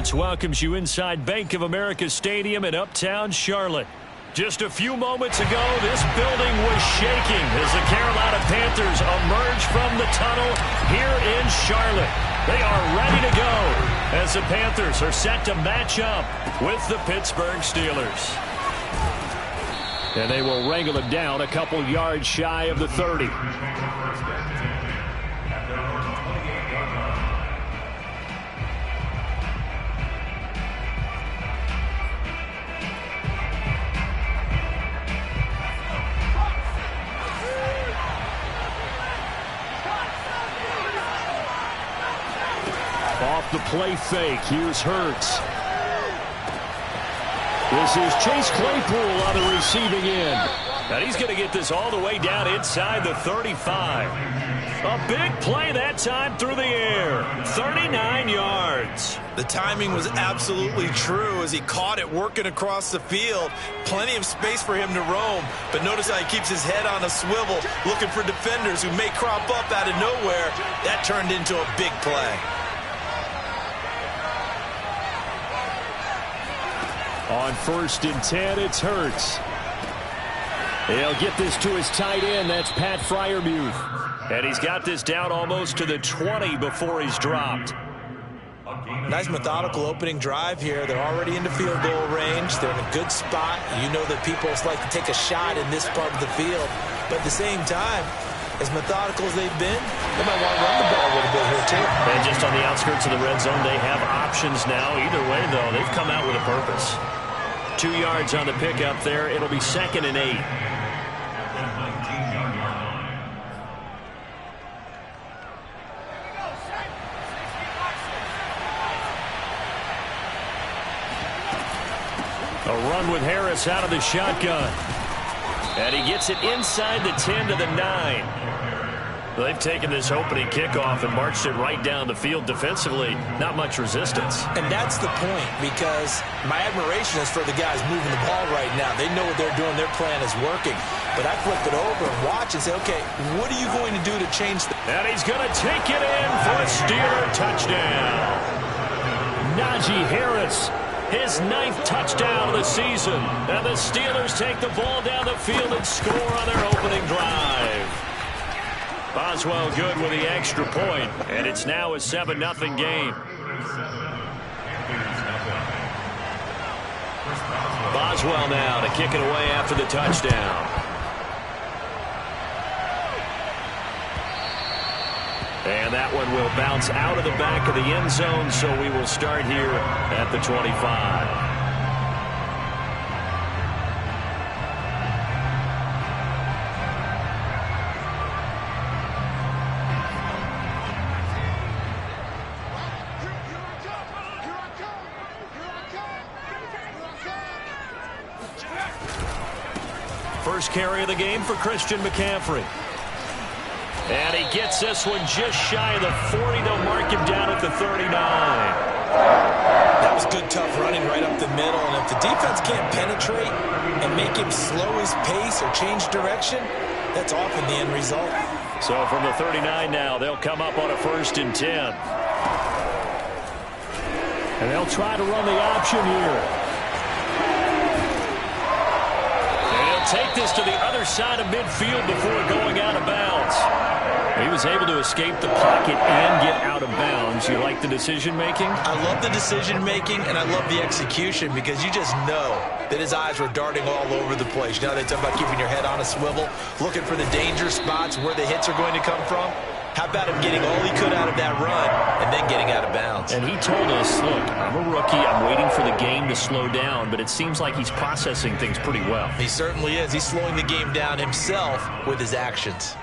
Sports welcomes you inside Bank of America Stadium in Uptown Charlotte. Just a few moments ago, this building was shaking as the Carolina Panthers emerge from the tunnel here in Charlotte. They are ready to go as the Panthers are set to match up with the Pittsburgh Steelers. And they will wrangle them down a couple yards shy of the 30. Off the play fake, here's Hurts. This is Chase Claypool on the receiving end. And he's going to get this all the way down inside the 35. A big play that time through the air. 39 yards. The timing was absolutely true as he caught it working across the field. Plenty of space for him to roam. But notice how he keeps his head on a swivel, looking for defenders who may crop up out of nowhere. That turned into a big play. On 1st and 10, it's Hurts. He'll get this to his tight end. That's Pat Freiermuth. And he's got this down almost to the 20 before he's dropped. Nice methodical opening drive here. They're already into field goal range. They're in a good spot. You know that people like to take a shot in this part of the field. But at the same time, as methodical as they've been, they might want to run the ball a little bit here too. And just on the outskirts of the red zone, they have options now. Either way, though, they've come out with a purpose. 2 yards on the pickup there. It'll be 2nd and 8. A run with Harris out of the shotgun. And he gets it inside the 10 to the 9. They've taken this opening kickoff and marched it right down the field defensively. Not much resistance. And that's the point, because my admiration is for the guys moving the ball right now. They know what they're doing. Their plan is working. But I flip it over and watch and say, okay, what are you going to do to change that? And he's going to take it in for a Steeler touchdown. Najee Harris, his 9th touchdown of the season. And the Steelers take the ball down the field and score on their opening drive. Boswell good with the extra point, and it's now a 7-0 game. Boswell now to kick it away after the touchdown. And that one will bounce out of the back of the end zone, so we will start here at the 25. First carry of the game for Christian McCaffrey. And he gets this one just shy of the 40. They'll mark him down at the 39. That was good, tough running right up the middle. And if the defense can't penetrate and make him slow his pace or change direction, that's often the end result. So from the 39 now, they'll come up on a 1st and 10. And they'll try to run the option here. Take this to the other side of midfield before going out of bounds. He was able to escape the pocket and get out of bounds. You like the decision-making? I love the decision-making, and I love the execution, because you just know that his eyes were darting all over the place. You know, they talk about keeping your head on a swivel, looking for the danger spots where the hits are going to come from. How about him getting all he could out of that run and then getting out of bounds? And he told us, look, I'm a rookie. I'm waiting for the game to slow down, but it seems like he's processing things pretty well. He certainly is. He's slowing the game down himself with his actions.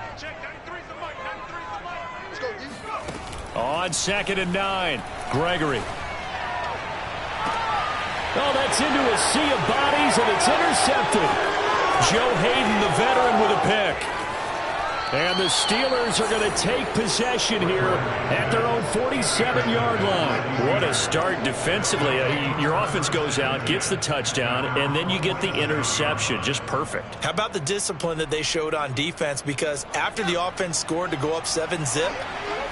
On 2nd and 9, Gregory. Oh, that's into a sea of bodies, and it's intercepted. Joe Hayden, the veteran, with a pick. And the Steelers are going to take possession here at their own 47-yard line. What a start defensively. Your offense goes out, gets the touchdown, and then you get the interception. Just perfect. How about the discipline that they showed on defense? Because after the offense scored to go up 7-zip,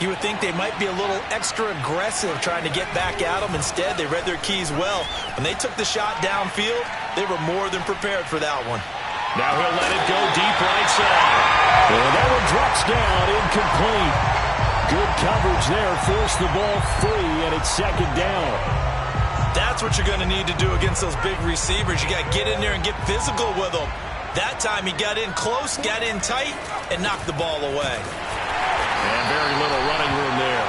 You would think they might be a little extra aggressive trying to get back at them. Instead, they read their keys well. When they took the shot downfield, they were more than prepared for that one. Now he'll let it go deep right side. And that one drops down, incomplete. Good coverage there, forced the ball free, and it's second down. That's what you're going to need to do against those big receivers. You got to get in there and get physical with them. That time he got in close, got in tight, and knocked the ball away. And very little running room there.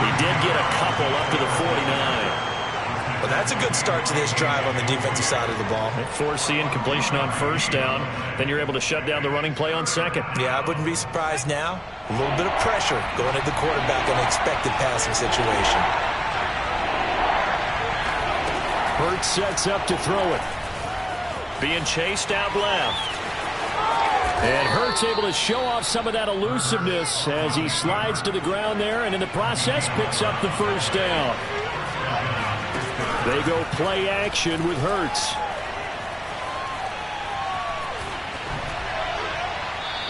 He did get a couple up to the 49. Well, that's a good start to this drive on the defensive side of the ball. Force the incompletion on first down. Then you're able to shut down the running play on second. Yeah, I wouldn't be surprised now. A little bit of pressure going at the quarterback in an expected passing situation. Hurts sets up to throw it. Being chased out left. And Hurts able to show off some of that elusiveness as he slides to the ground there and in the process picks up the first down. They go play action with Hurts.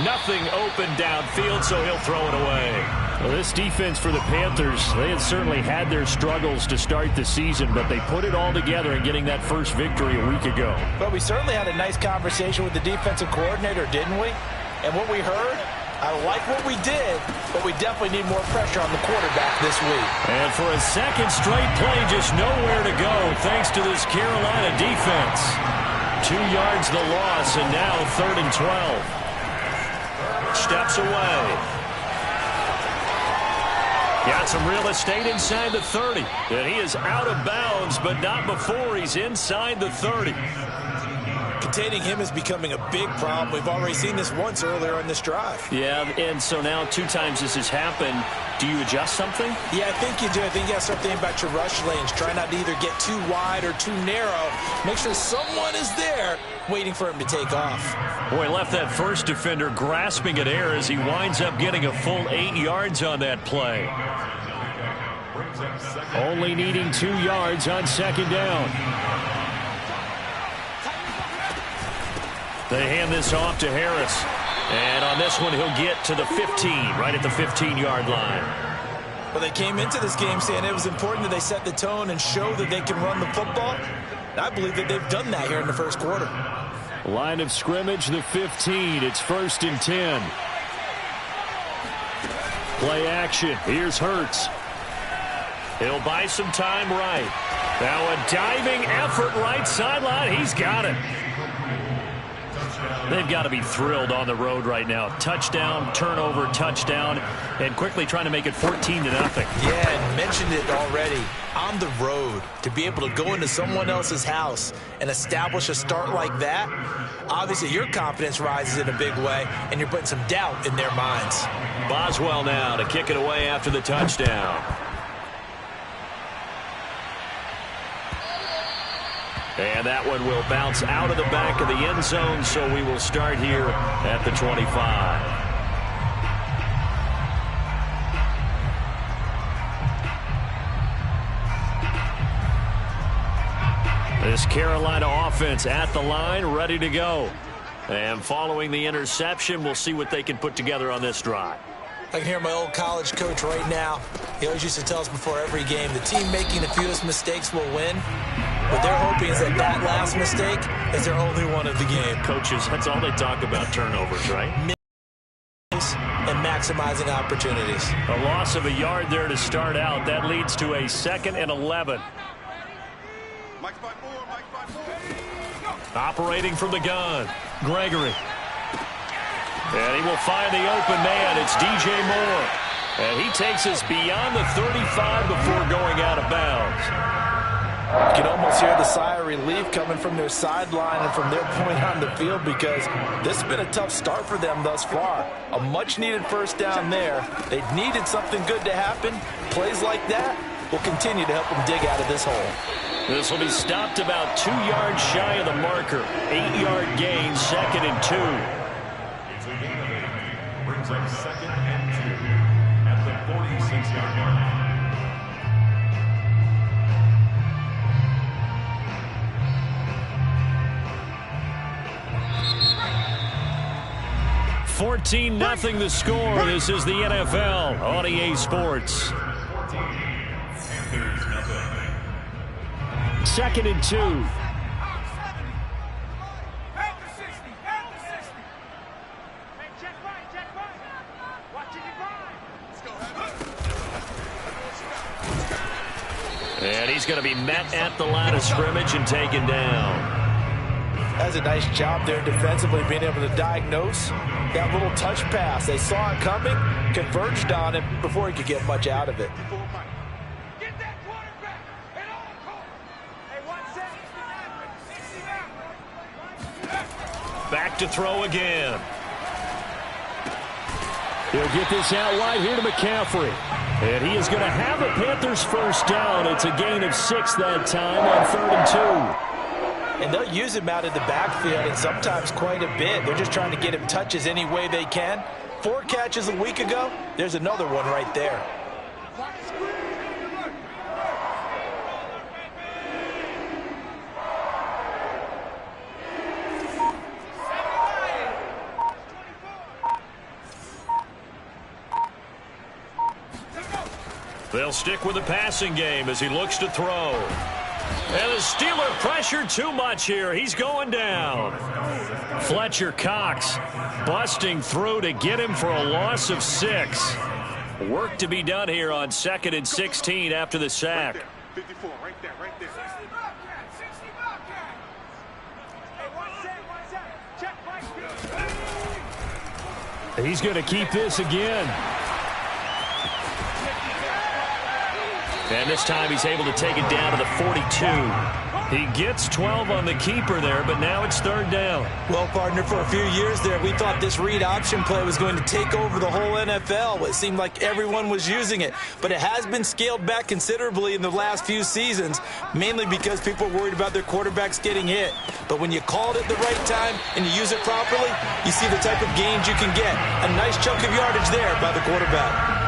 Nothing open downfield, so he'll throw it away. Well, this defense for the Panthers, they had certainly had their struggles to start the season, but they put it all together in getting that first victory a week ago. But we certainly had a nice conversation with the defensive coordinator, didn't we? And what we heard, I like what we did, but we definitely need more pressure on the quarterback this week. And for a second straight play, just nowhere to go thanks to this Carolina defense. 2 yards the loss, and now 3rd and 12. Steps away. Got some real estate inside the 30. And he is out of bounds, but not before he's inside the 30. Containing him is becoming a big problem. We've already seen this once earlier in this drive. Yeah, and so now 2 times this has happened. Do you adjust something? Yeah, I think you do. I think you got to start thinking about your rush lanes. Try not to either get too wide or too narrow. Make sure someone is there waiting for him to take off. Boy, left that first defender grasping at air as he winds up getting a full 8 yards on that play. Only needing 2 yards on second down. They hand this off to Harris. And on this one, he'll get to the 15, right at the 15-yard line. Well, they came into this game saying it was important that they set the tone and show that they can run the football. And I believe that they've done that here in the first quarter. Line of scrimmage, the 15. It's 1st and 10. Play action. Here's Hurts. He'll buy some time right. Now a diving effort right sideline. He's got it. They've got to be thrilled on the road right now. Touchdown, turnover, touchdown, and quickly trying to make it 14-0. Yeah, and mentioned it already. On the road, to be able to go into someone else's house and establish a start like that, obviously your confidence rises in a big way, and you're putting some doubt in their minds. Boswell now to kick it away after the touchdown. And that one will bounce out of the back of the end zone, so we will start here at the 25. This Carolina offense at the line, ready to go. And following the interception, we'll see what they can put together on this drive. I can hear my old college coach right now. He always used to tell us before every game, the team making the fewest mistakes will win. What they're hoping is that that last mistake is their only one of the game. Coaches, that's all they talk about, turnovers, right? And maximizing opportunities. A loss of a yard there to start out. That leads to a 2nd and 11. Operating from the gun, Gregory. And he will find the open man. It's DJ Moore. And he takes us beyond the 35 before going out of bounds. You can almost hear the sigh of relief coming from their sideline and from their point on the field because this has been a tough start for them thus far. A much-needed first down there. They needed something good to happen. Plays like that will continue to help them dig out of this hole. This will be stopped about 2 yards shy of the marker. 8-yard gain, 2nd and 2. Brings up 2nd and 2 at the 46-yard line. 14-0 the score. This is the NFL on EA Sports. 2nd and 2. And he's going to be met at the line of scrimmage and taken down. That's a nice job there defensively, being able to diagnose that little touch pass. They saw it coming, converged on it before he could get much out of it. Back to throw again. He'll get this out wide here to McCaffrey. And he is going to have a Panthers first down. It's a gain of 6 that time on 3rd and 2. And they'll use him out in the backfield, and sometimes quite a bit. They're just trying to get him touches any way they can. 4 catches a week ago. There's another one right there. They'll stick with the passing game as he looks to throw. And the Steeler pressure too much here. He's going down. Fletcher Cox busting through to get him for a loss of 6. Work to be done here on 2nd and 16 after the sack. 54, right there, right there. He's going to keep this again. And this time he's able to take it down to the 42. He gets 12 on the keeper there, but now it's 3rd down. Well, partner, for a few years there, we thought this read option play was going to take over the whole NFL. It seemed like everyone was using it, but it has been scaled back considerably in the last few seasons, mainly because people are worried about their quarterbacks getting hit. But when you call it at the right time and you use it properly, you see the type of gains you can get. A nice chunk of yardage there by the quarterback.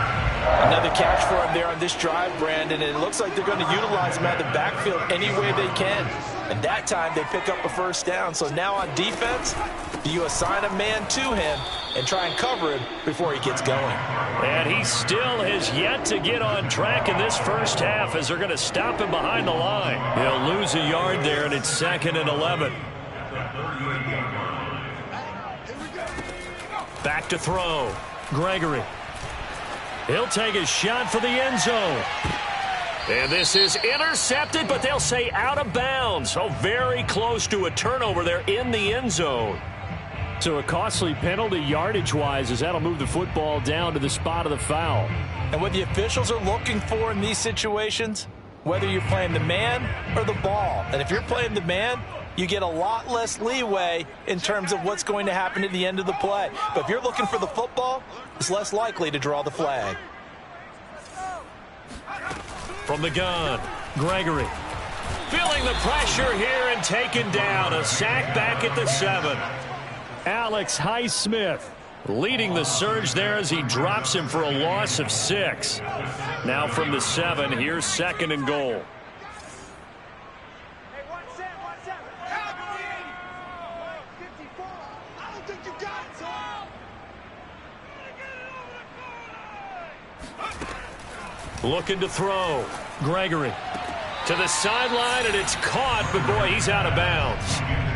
Another catch for him there on this drive, Brandon, and it looks like they're going to utilize him out of the backfield any way they can. And that time they pick up a first down. So now on defense, do you assign a man to him and try and cover him before he gets going? And he still has yet to get on track in this first half as they're going to stop him behind the line. He'll lose a yard there, and it's 2nd and 11. Back to throw. Gregory. He'll take a shot for the end zone. And this is intercepted, but they'll say out of bounds. So very close to a turnover there in the end zone. So a costly penalty yardage-wise as that'll move the football down to the spot of the foul. And what the officials are looking for in these situations, whether you're playing the man or the ball. And if you're playing the man, you get a lot less leeway in terms of what's going to happen at the end of the play. But if you're looking for the football, it's less likely to draw the flag. From the gun, Gregory. Feeling the pressure here and taken down. A sack back at the 7. Alex Highsmith leading the surge there as he drops him for a loss of 6. Now from the 7, here's 2nd and goal. Looking to throw. Gregory to the sideline, and it's caught, but boy, he's out of bounds.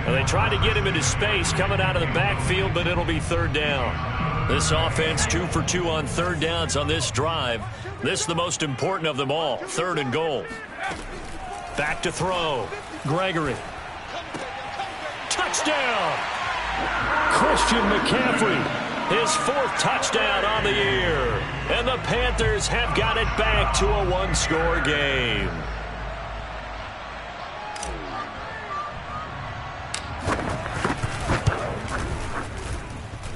And they try to get him into space coming out of the backfield, but it'll be 3rd down. This offense 2 for 2 on 3rd downs on this drive. This is the most important of them all, 3rd and goal. Back to throw. Gregory. Touchdown! Christian McCaffrey. His 4th touchdown on the year. And the Panthers have got it back to a 1-score game.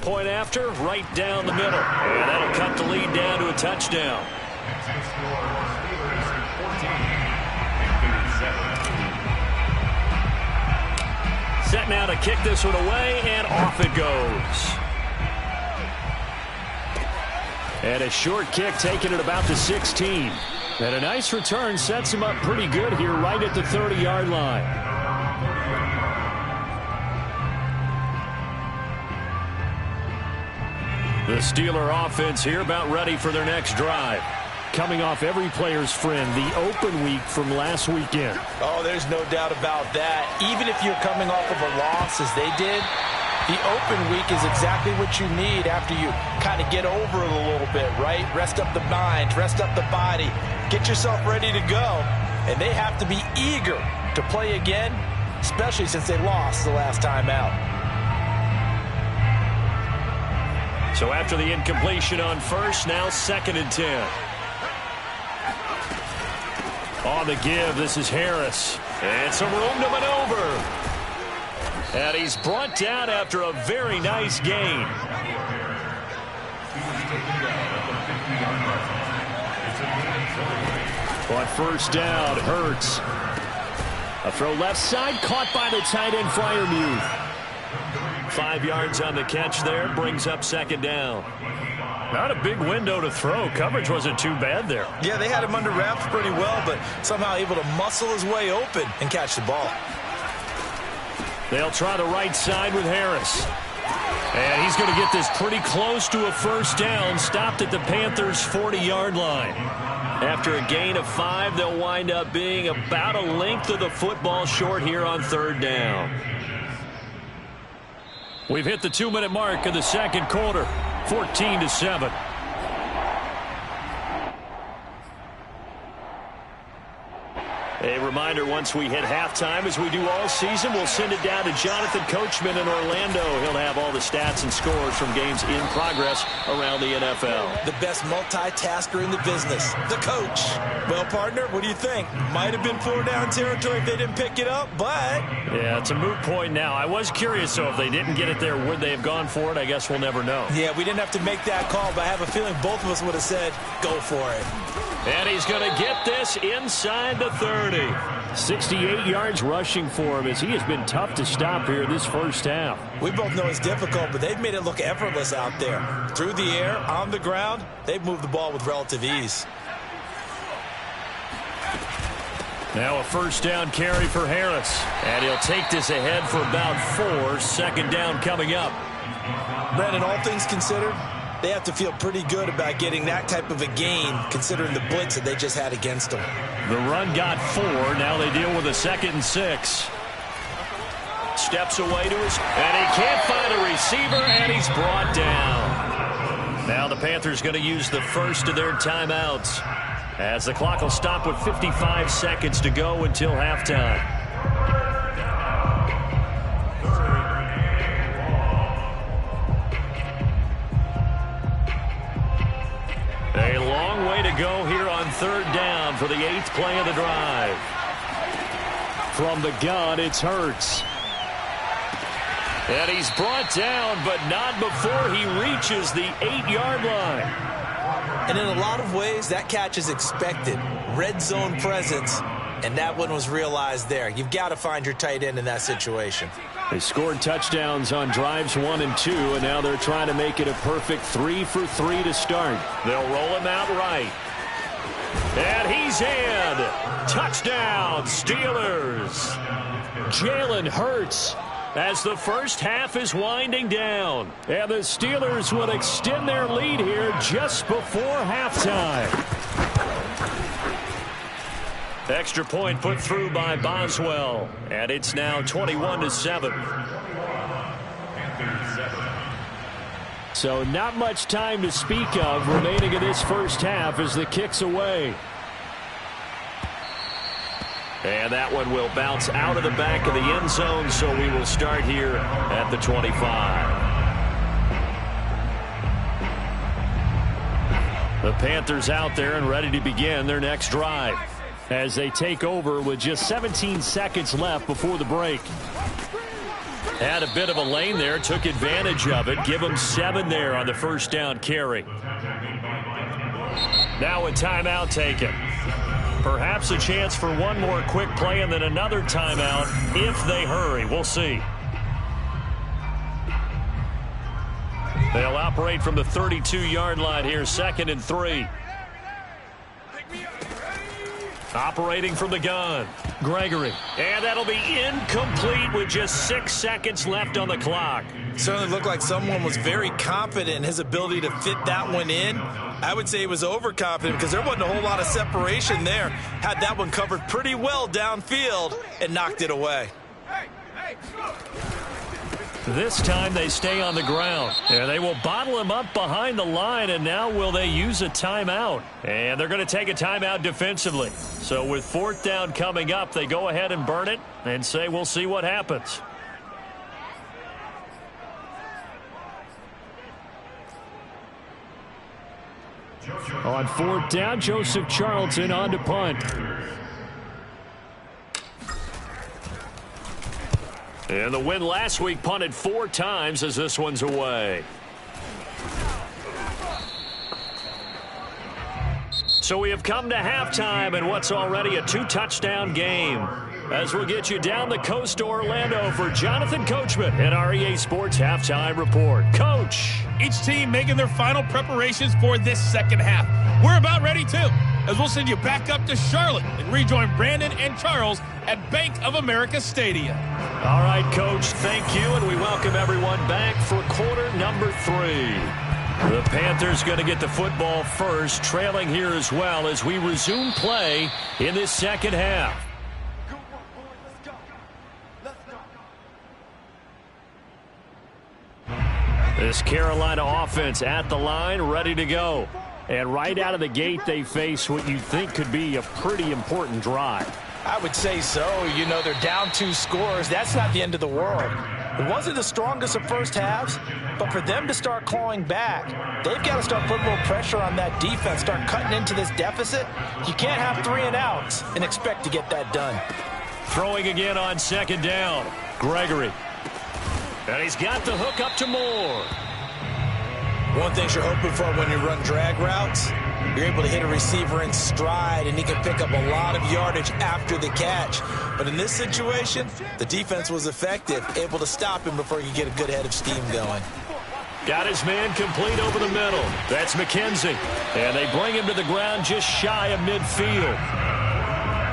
Point after, right down the middle. And that'll cut the lead down to a touchdown. Set now to kick this one away, and off it goes. And a short kick taken at about the 16. And a nice return sets him up pretty good here right at the 30-yard line. The Steeler offense here about ready for their next drive. Coming off every player's friend, the open week from last weekend. Oh, there's no doubt about that. Even if you're coming off of a loss as they did, the open week is exactly what you need after you kind of get over it a little bit, right? Rest up the mind, rest up the body, get yourself ready to go. And they have to be eager to play again, especially since they lost the last time out. So after the incompletion on first, now 2nd and 10. On the give, this is Harris. And some room to maneuver. And he's brought down after a very nice gain. On first down, Hurts. A throw left side, caught by the tight end, Freiermuth. 5 yards on the catch there, brings up 2nd down. Not a big window to throw. Coverage wasn't too bad there. Yeah, they had him under wraps pretty well, but somehow able to muscle his way open and catch the ball. They'll try the right side with Harris. And he's going to get this pretty close to a first down, stopped at the Panthers' 40-yard line. After a gain of 5, they'll wind up being about a length of the football short here on 3rd down. We've hit the 2-minute mark of the 2nd quarter, 14-7. A reminder, once we hit halftime, as we do all season, we'll send it down to Jonathan Coachman in Orlando. He'll have all the stats and scores from games in progress around the NFL. The best multitasker in the business, the coach. Well, partner, what do you think? Might have been 4-down territory if they didn't pick it up, but... Yeah, it's a moot point now. I was curious, so if they didn't get it there, would they have gone for it? I guess we'll never know. Yeah, we didn't have to make that call, but I have a feeling both of us would have said, go for it. And he's going to get this inside the 30. 68 yards rushing for him as he has been tough to stop here this first half. We both know it's difficult, but they've made it look effortless out there. Through the air, on the ground, they've moved the ball with relative ease. Now a first down carry for Harris. And he'll take this ahead for about 4. 2nd down coming up. Brandon, all things considered, they have to feel pretty good about getting that type of a gain, considering the blitz that they just had against them. The run got 4. Now they deal with a 2nd and 6. Steps away to his, and he can't find a receiver, and he's brought down. Now the Panthers going to use the first of their timeouts, as the clock will stop with 55 seconds to go until halftime. A long way to go here on 3rd down for the 8th play of the drive. From the gun, it's Hurts. And he's brought down, but not before he reaches the 8-yard line. And in a lot of ways, that catch is expected. Red zone presence, and that one was realized there. You've got to find your tight end in that situation. They scored touchdowns on drives 1 and 2, and now they're trying to make it a perfect 3 for 3 to start. They'll roll him out right. And he's in. Touchdown, Steelers. Jalen Hurts as the first half is winding down. And the Steelers will extend their lead here just before halftime. Extra point put through by Boswell. And it's now 21-7. So not much time to speak of remaining in this first half as the kick's away. And that one will bounce out of the back of the end zone, so we will start here at the 25. The Panthers out there and ready to begin their next drive as they take over with just 17 seconds left before the break. Had a bit of a lane there, took advantage of it. Give them 7 there on the first down carry. Now a timeout taken. Perhaps a chance for one more quick play and then another timeout if they hurry. We'll see. They'll operate from the 32-yard line here, 2nd and 3. Operating from the gun. Gregory. And that'll be incomplete with just 6 seconds left on the clock. Certainly looked like someone was very confident in his ability to fit that one in. I would say he was overconfident because there wasn't a whole lot of separation there. Had that one covered pretty well downfield and knocked it away. This time they stay on the ground. And they will bottle him up behind the line, and now will they use a timeout? And they're going to take a timeout defensively. So with 4th down coming up, they go ahead and burn it and say we'll see what happens. On 4th down, Joseph Charlton on to punt. And the win last week punted 4 times as this one's away. So we have come to halftime in what's already a 2-touchdown game. As we'll get you down the coast to Orlando for Jonathan Coachman at our EA Sports Halftime Report. Coach. Each team making their final preparations for this second half. We're about ready too, as we'll send you back up to Charlotte and rejoin Brandon and Charles at Bank of America Stadium. All right, Coach, thank you, and we welcome everyone back for quarter number 3. The Panthers going to get the football first, trailing here as well as we resume play in this second half. This Carolina offense at the line, ready to go. And right out of the gate, they face what you think could be a pretty important drive. I would say so. You know, they're down 2 scores. That's not the end of the world. It wasn't the strongest of first halves, but for them to start clawing back, they've got to start putting a little pressure on that defense, start cutting into this deficit. You can't have 3 and outs and expect to get that done. Throwing again on 2nd down. Gregory. And he's got the hook up to Moore. One thing you're hoping for when you run drag routes, you're able to hit a receiver in stride, and he can pick up a lot of yardage after the catch. But in this situation, the defense was effective, able to stop him before he could get a good head of steam going. Got his man complete over the middle. That's McKenzie. And they bring him to the ground just shy of midfield.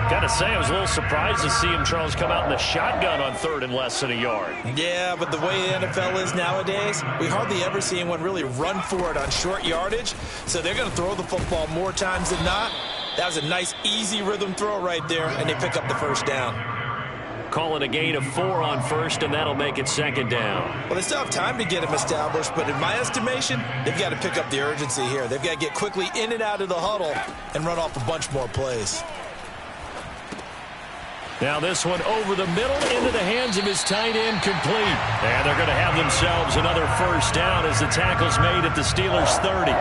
Gotta say, I was a little surprised to see him, Charles, come out in the shotgun on 3rd and less than a yard. Yeah, but the way the NFL is nowadays, we hardly ever see anyone really run for it on short yardage. So they're going to throw the football more times than not. That was a nice, easy rhythm throw right there, and they pick up the 1st down. Call it a gain of 4 on 1st, and that'll make it 2nd down. Well, they still have time to get him established, but in my estimation, they've got to pick up the urgency here. They've got to get quickly in and out of the huddle and run off a bunch more plays. Now this one over the middle into the hands of his tight end, complete. And they're going to have themselves another 1st down as the tackle's made at the Steelers' 30.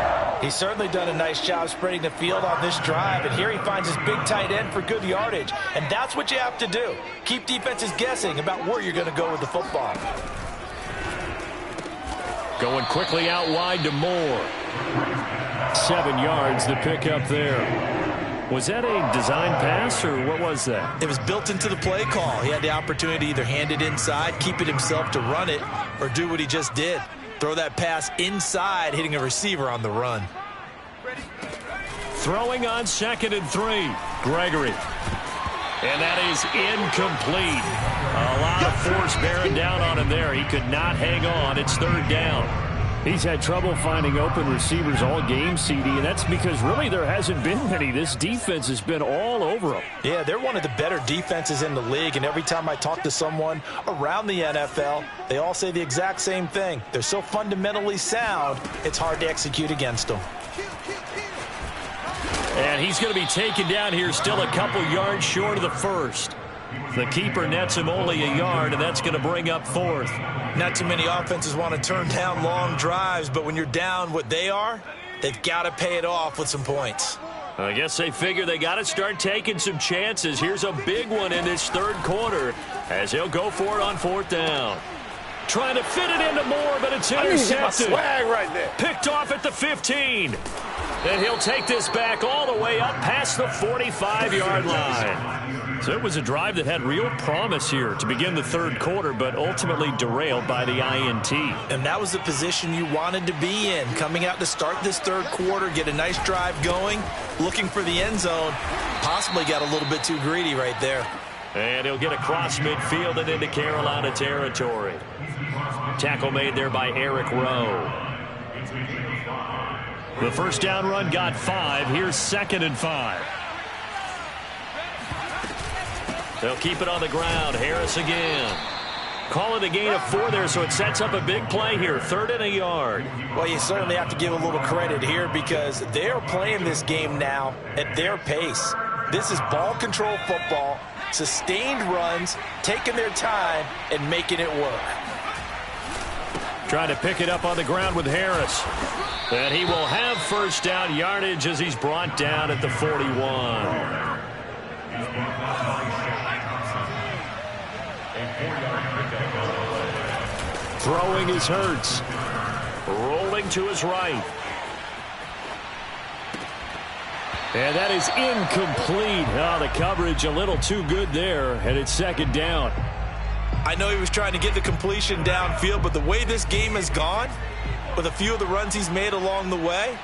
He's certainly done a nice job spreading the field on this drive, and here he finds his big tight end for good yardage. And that's what you have to do. Keep defenses guessing about where you're going to go with the football. Going quickly out wide to Moore. 7 yards to pick up there. Was that a design pass, or what was that? It was built into the play call. He had the opportunity to either hand it inside, keep it himself to run it, or do what he just did. Throw that pass inside, hitting a receiver on the run. Throwing on 2nd and 3. Gregory. And that is incomplete. A lot of force bearing down on him there. He could not hang on. It's 3rd down. He's had trouble finding open receivers all game, CD, and that's because really there hasn't been many. This defense has been all over them. Yeah, they're one of the better defenses in the league, and every time I talk to someone around the NFL, they all say the exact same thing. They're so fundamentally sound, it's hard to execute against them. And he's going to be taken down here still a couple yards short of the 1st. The keeper nets him only a yard, and that's going to bring up 4th. Not too many offenses want to turn down long drives, but when you're down what they are, they've got to pay it off with some points. I guess they figure they got to start taking some chances. Here's a big one in this 3rd quarter as he'll go for it on 4th down. Trying to fit it into Moore, but it's intercepted. Swag right there. Picked off at the 15. And he'll take this back all the way up past the 45-yard line. So it was a drive that had real promise here to begin the 3rd quarter, but ultimately derailed by the INT. And that was the position you wanted to be in, coming out to start this 3rd quarter, get a nice drive going, looking for the end zone. Possibly got a little bit too greedy right there. And he'll get across midfield and into Carolina territory. Tackle made there by Eric Rowe. The first down run got 5. Here's 2nd and 5. They'll keep it on the ground. Harris again. Call it a gain of 4 there, so it sets up a big play here. 3rd and a yard. Well, you certainly have to give a little credit here because they're playing this game now at their pace. This is ball control football, sustained runs, taking their time, and making it work. Trying to pick it up on the ground with Harris. And he will have first down yardage as he's brought down at the 41. Throwing is Hurts. Rolling to his right. And that is incomplete. Oh, the coverage a little too good there, and it's 2nd down. I know he was trying to get the completion downfield, but the way this game has gone, with a few of the runs he's made along the way,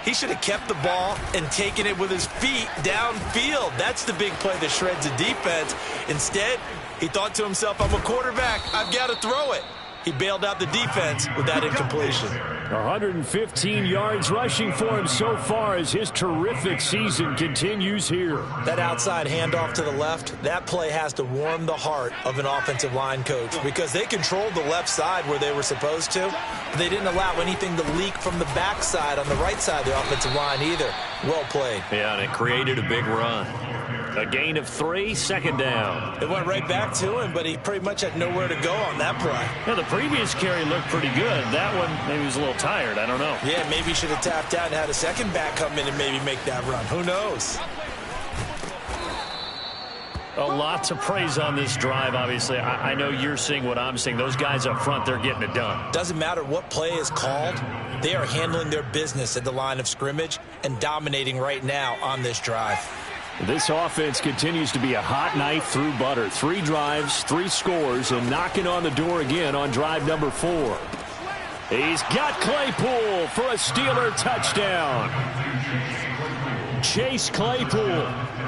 he should have kept the ball and taken it with his feet downfield. That's the big play that shreds the defense. Instead, he thought to himself, I'm a quarterback. I've got to throw it. He bailed out the defense with that incompletion. 115 yards rushing for him so far as his terrific season continues here. That outside handoff to the left, that play has to warm the heart of an offensive line coach because they controlled the left side where they were supposed to. But they didn't allow anything to leak from the backside on the right side of the offensive line either. Well played. Yeah, and it created a big run. A gain of 3, 2nd down. It went right back to him, but he pretty much had nowhere to go on that play. Yeah, the previous carry looked pretty good. That one, maybe he was a little tired. I don't know. Yeah, maybe he should have tapped out and had a second back come in and maybe make that run. Who knows? A lot to praise on this drive, obviously. I know you're seeing what I'm seeing. Those guys up front, they're getting it done. Doesn't matter what play is called. They are handling their business at the line of scrimmage and dominating right now on this drive. This offense continues to be a hot knife through butter. 3 drives, 3 scores, and knocking on the door again on drive number 4. He's got Claypool for a Steeler touchdown. Chase Claypool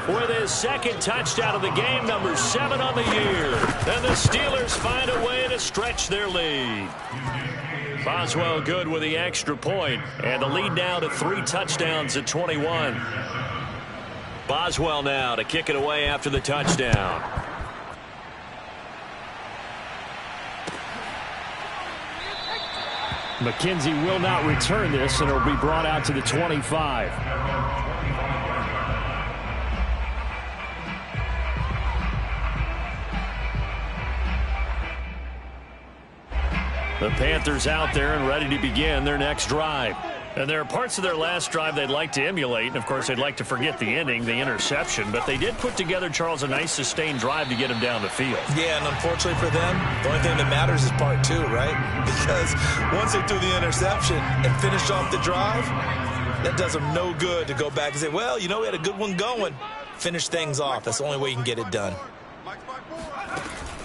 with his 2nd touchdown of the game, number 7 on the year. And the Steelers find a way to stretch their lead. Boswell good with the extra point, and the lead now to 3 touchdowns at 21. Boswell now to kick it away after the touchdown. McKenzie will not return this, and it'll be brought out to the 25. The Panthers out there and ready to begin their next drive. And there are parts of their last drive they'd like to emulate. And, of course, they'd like to forget the ending, the interception. But they did put together, Charles, a nice sustained drive to get him down the field. Yeah, and unfortunately for them, the only thing that matters is part 2, right? Because once they threw the interception and finished off the drive, that does them no good to go back and say, well, you know, we had a good one going. Finish things off. That's the only way you can get it done.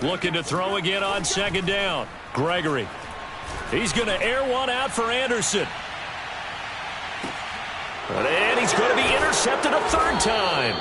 Looking to throw again on 2nd down. Gregory. He's going to air one out for Anderson. And he's going to be intercepted a 3rd time.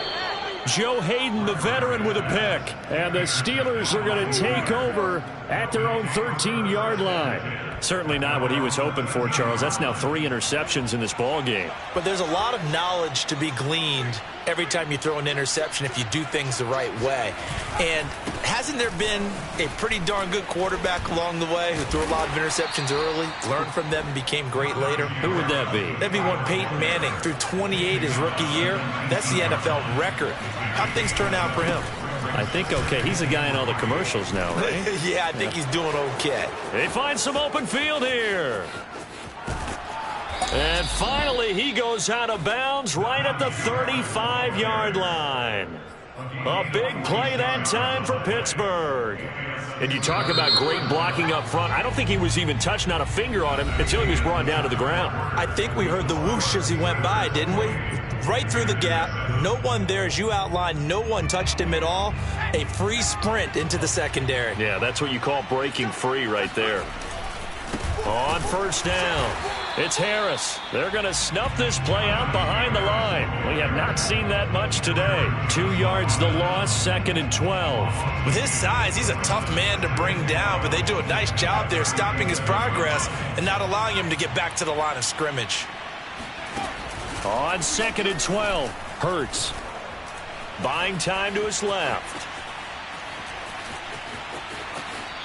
Joe Hayden, the veteran, with a pick. And the Steelers are going to take over at their own 13-yard line. Certainly not what he was hoping for, Charles. That's now 3 interceptions in this ball game. But there's a lot of knowledge to be gleaned every time you throw an interception if you do things the right way. And hasn't there been a pretty darn good quarterback along the way who threw a lot of interceptions early, learned from them, and became great later? Who would that be? That'd be one Peyton Manning. Threw 28 his rookie year. That's the NFL record. How'd things turn out for him? I think okay. He's the guy in all the commercials now, right? Yeah, I think he's doing okay. They find some open field here. And finally, he goes out of bounds right at the 35-yard line. A big play that time for Pittsburgh. And you talk about great blocking up front. I don't think he was even touched, not a finger on him, until he was brought down to the ground. I think we heard the whoosh as he went by, didn't we? Right through the gap. No one there, as you outlined. No one touched him at all. A free sprint into the secondary. Yeah, that's what you call breaking free right there. On 1st down. It's Harris. They're going to snuff this play out behind the line. We have not seen that much today. 2 yards the loss, 2nd and 12. With his size, he's a tough man to bring down, but they do a nice job there stopping his progress and not allowing him to get back to the line of scrimmage. On 2nd and 12, Hurts. Buying time to his left.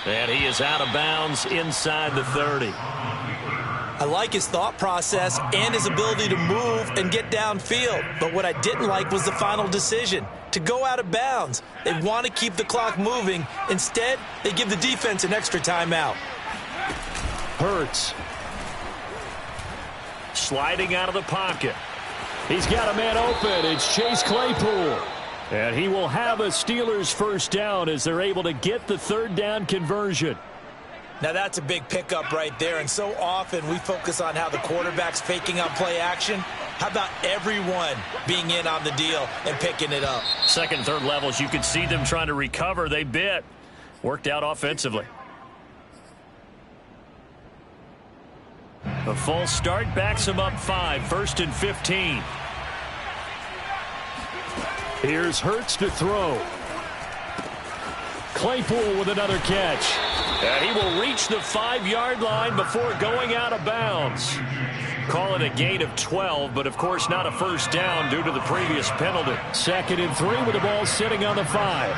And he is out of bounds inside the 30. I like his thought process and his ability to move and get downfield. But what I didn't like was the final decision, to go out of bounds. They want to keep the clock moving. Instead, they give the defense an extra timeout. Hurts. Sliding out of the pocket. He's got a man open. It's Chase Claypool. And he will have a Steelers first down as they're able to get the 3rd down conversion. Now that's a big pickup right there, and so often we focus on how the quarterback's faking out play action. How about everyone being in on the deal and picking it up? 2nd, 3rd levels, you could see them trying to recover. They bit. Worked out offensively. A false start backs him up 5, 1st and 15. Here's Hurts to throw. Claypool with another catch. And he will reach the 5-yard line before going out of bounds. Call it a gain of 12, but of course not a first down due to the previous penalty. 2nd and 3 with the ball sitting on the 5.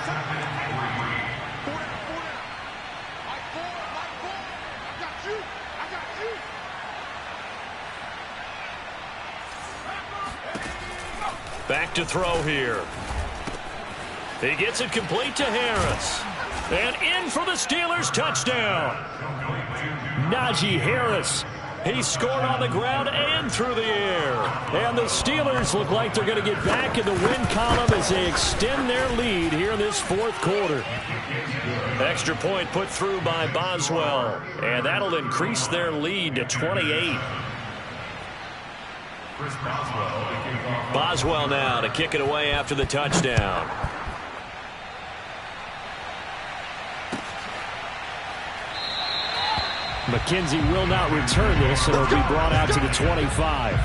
Back to throw here. He gets it complete to Harris. And in for the Steelers touchdown. Najee Harris. He scored on the ground and through the air. And the Steelers look like they're going to get back in the win column as they extend their lead here in this 4th quarter. Extra point put through by Boswell. And that'll increase their lead to 28. Boswell now to kick it away after the touchdown. McKenzie will not return this, and it'll be brought out to the 25.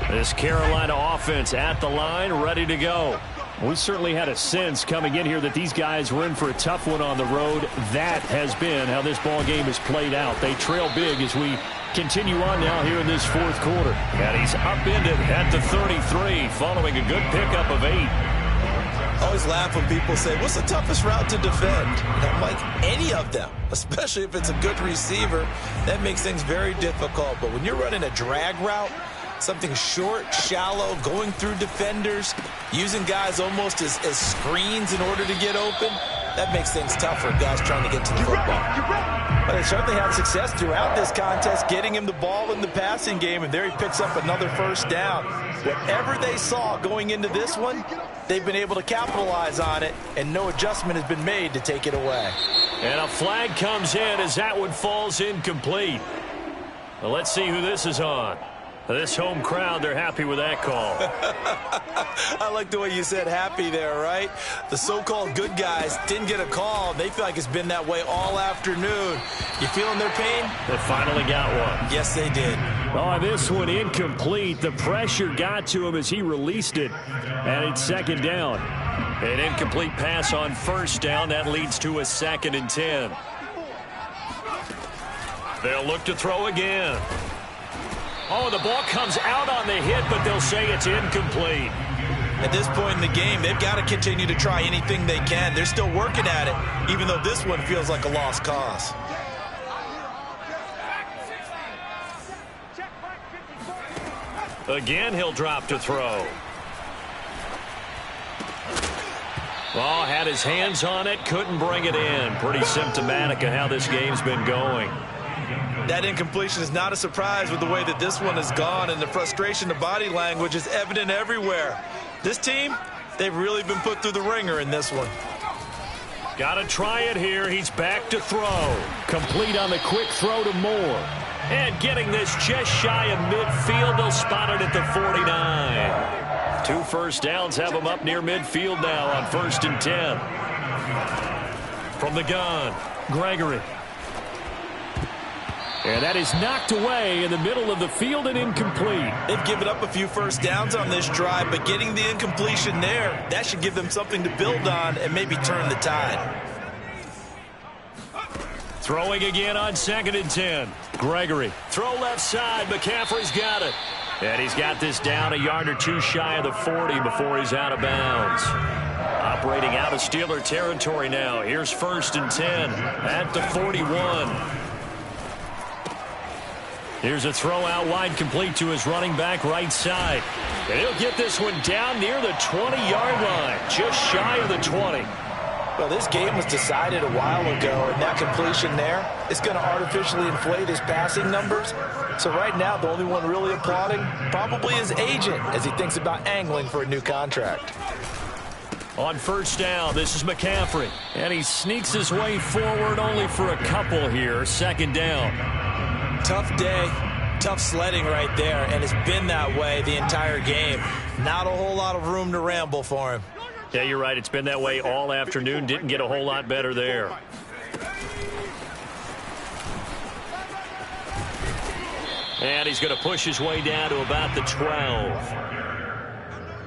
This Carolina offense at the line, ready to go. We certainly had a sense coming in here that these guys were in for a tough one on the road. That has been how this ball game has played out. They trail big as we continue on now here in this 4th quarter. And he's upended at the 33 following a good pickup of 8. I always laugh when people say, what's the toughest route to defend? And I'm like, any of them, especially if it's a good receiver. That makes things very difficult. But when you're running a drag route, something short, shallow, going through defenders, using guys almost as screens in order to get open, that makes things tough for guys trying to get to the football. But they certainly had success throughout this contest, getting him the ball in the passing game, and there he picks up another first down. Whatever they saw going into this one, they've been able to capitalize on it, and no adjustment has been made to take it away. And a flag comes in as that one falls incomplete. Well, let's see who this is on. This home crowd, they're happy with that call. I like the way you said happy there, right? The so-called good guys didn't get a call. They feel like it's been that way all afternoon. You feeling their pain? They finally got one. Yes, they did. Oh, this one incomplete. The pressure got to him as he released it. And it's 2nd down. An incomplete pass on 1st down. That leads to a 2nd and 10. They'll look to throw again. Oh, the ball comes out on the hit, but they'll say it's incomplete. At this point in the game, they've got to continue to try anything they can. They're still working at it, even though this one feels like a lost cause. Again, he'll drop to throw. Oh, had his hands on it, couldn't bring it in. Pretty symptomatic of how this game's been going. That incompletion is not a surprise with the way that this one has gone, and the frustration of body language is evident everywhere. This team, they've really been put through the ringer in this one. Got to try it here. He's back to throw. Complete on the quick throw to Moore. And getting this just shy of midfield, they'll spot it at the 49. 2 first downs have them up near midfield now on 1st and 10. From the gun, Gregory. And that is knocked away in the middle of the field and incomplete. They've given up a few first downs on this drive, but getting the incompletion there, that should give them something to build on and maybe turn the tide. Throwing again on 2nd and 10. Gregory. Throw left side. McCaffrey's got it. And he's got this down a yard or two shy of the 40 before he's out of bounds. Operating out of Steeler territory now. Here's 1st and 10 at the 41. Here's a throw out wide complete to his running back right side. And he'll get this one down near the 20-yard line, just shy of the 20. Well, this game was decided a while ago, and that completion there is going to artificially inflate his passing numbers. So right now, the only one really applauding probably his agent as he thinks about angling for a new contract. On 1st down, this is McCaffrey. And he sneaks his way forward only for a couple here. 2nd down. Tough day, tough sledding right there, and it's been that way the entire game. Not a whole lot of room to ramble for him. Yeah, you're right. It's been that way all afternoon. Didn't get a whole lot better there. And he's going to push his way down to about the 12.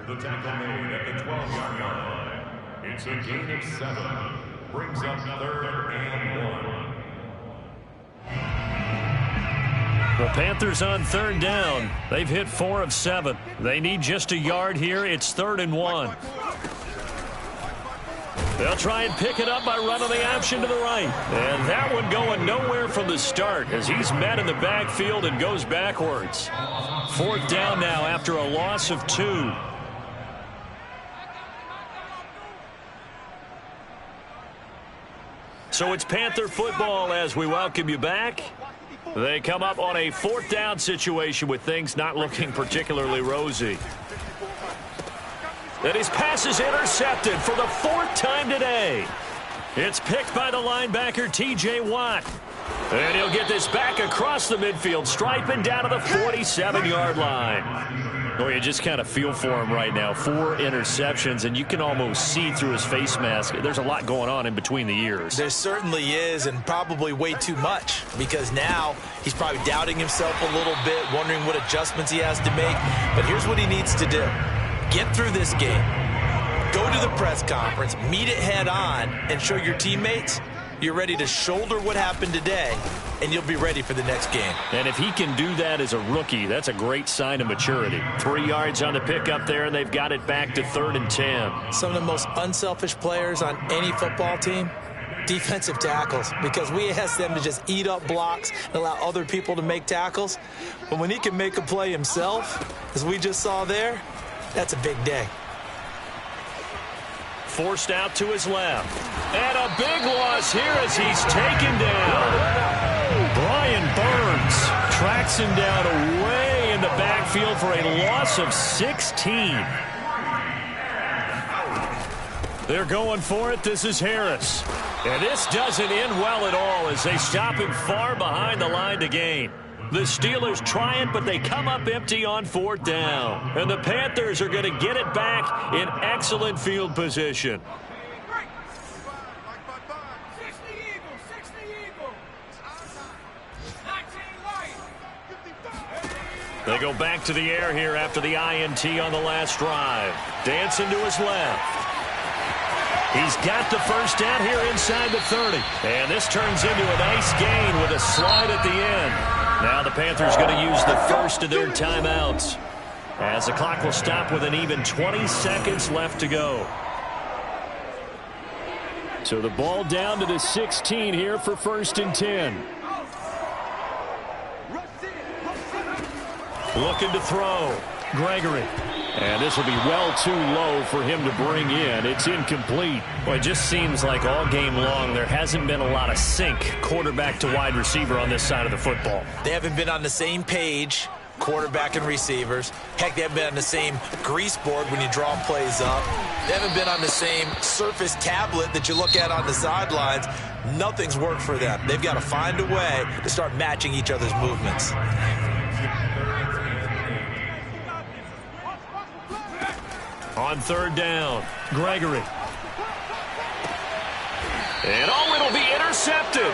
The tackle made at the 12-yard line. It's a gain of 7. Brings up 3rd and 1. The Panthers on 3rd down. They've hit 4 of 7. They need just a yard here. It's 3rd and 1. They'll try and pick it up by running the option to the right. And that one going nowhere from the start as he's met in the backfield and goes backwards. 4th down now after a loss of 2. So it's Panther football as we welcome you back. They come up on a 4th down situation with things not looking particularly rosy. And his pass is intercepted for the 4th time today. It's picked by the linebacker, T.J. Watt. And he'll get this back across the midfield stripe and down to the 47-yard line. Boy, you just kind of feel for him right now. 4 interceptions, and you can almost see through his face mask. There's a lot going on in between the ears. There certainly is, and probably way too much, because now he's probably doubting himself a little bit, wondering what adjustments he has to make. But here's what he needs to do. Get through this game, go to the press conference, meet it head on, and show your teammates you're ready to shoulder what happened today, and you'll be ready for the next game. And if he can do that as a rookie, that's a great sign of maturity. 3 yards on the pickup there, and they've got it back to 3rd and 10. Some of the most unselfish players on any football team, defensive tackles, because we ask them to just eat up blocks and allow other people to make tackles. But when he can make a play himself, as we just saw there, that's a big day. Forced out to his left. And a big loss here as he's taken down. Brian Burns tracks him down away in the backfield for a loss of 16. They're going for it. This is Harris. And this doesn't end well at all as they stop him far behind the line to gain. The Steelers try it, but they come up empty on 4th down. And the Panthers are going to get it back in excellent field position. They go back to the air here after the INT on the last drive. Dancing to his left. He's got the first down here inside the 30. And this turns into a nice gain with a slide at the end. Now the Panthers going to use the first of their timeouts as the clock will stop with an even 20 seconds left to go. So the ball down to the 16 here for 1st and 10. Looking to throw. Gregory. And this will be well too low for him to bring in. It's incomplete. Well, it just seems like all game long there hasn't been a lot of sync quarterback to wide receiver on this side of the football. They haven't been on the same page, quarterback and receivers. Heck, they haven't been on the same grease board when you draw plays up. They haven't been on the same Surface tablet that you look at on the sidelines. Nothing's worked for them. They've got to find a way to start matching each other's movements. On third down, Gregory. And it'll be intercepted.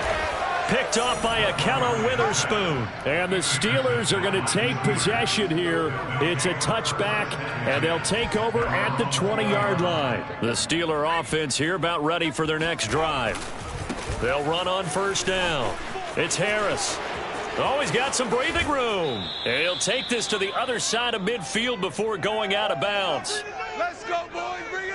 Picked off by Akella Witherspoon. And the Steelers are going to take possession here. It's a touchback, and they'll take over at the 20-yard line. The Steeler offense here about ready for their next drive. They'll run on first down. It's Harris. Oh, he's got some breathing room. And he'll take this to the other side of midfield before going out of bounds. Let's go, boys. Bring it.